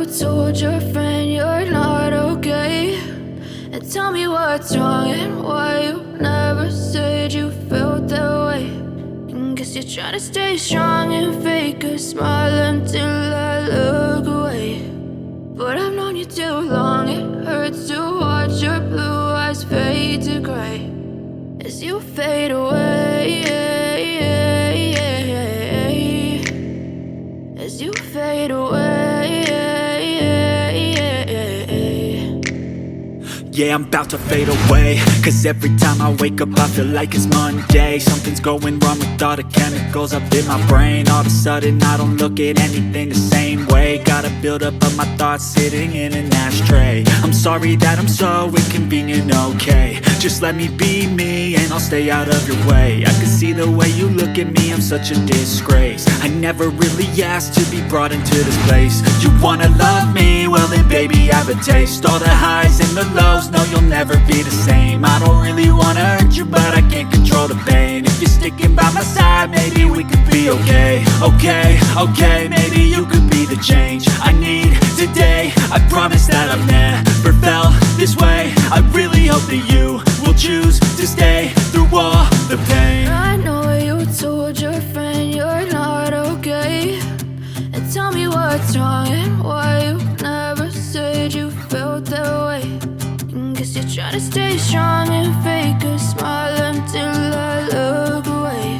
told your friend you're not okay, and tell me what's wrong and why you never said you felt that way. And guess you're trying to stay strong and fake a smile until I look away. But I've known you too long, it hurts to watch your blue eyes fade to gray as you fade away, as you fade away. Yeah, I'm about to fade away, cause every time I wake up I feel like it's Monday. Something's going wrong with all the chemicals up in my brain. All of a sudden I don't look at anything the same way. Got a buildup of my thoughts sitting in an ashtray. I'm sorry that I'm so inconvenient, okay. Just let me be me and I'll stay out of your way. I can see the way you look at me, I'm such a disgrace. I never really asked to be brought into this place. You wanna love me? Well then baby I have a taste. All the highs and the lows, no, you'll never be the same. I don't really wanna hurt you, but I can't control the pain. If you're sticking by my side, maybe we could be okay. Okay, maybe you could be the change I need today. I promise that I've never felt this way. I really hope that you will choose to stay through all the pain. I know you told your friend you're not okay, and tell me what's wrong and why you never said you felt that way. Guess you're trying to stay strong and fake a smile until I look away.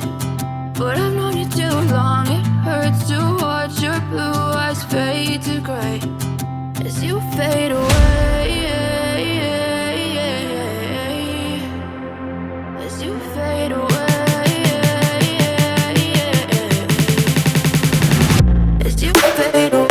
But I've known you too long, it hurts to watch your blue eyes fade to gray as you fade away, as you fade away, as you fade away.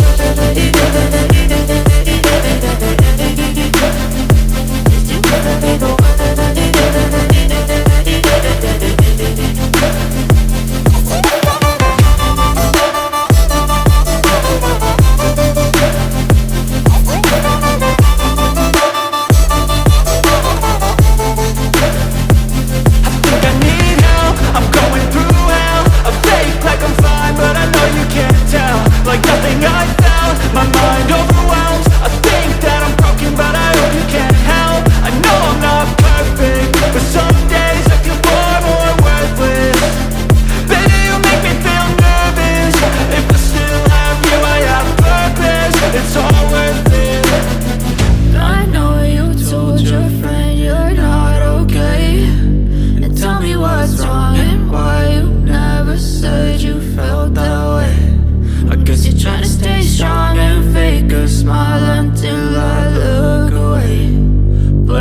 You're trying to stay strong and fake a smile until I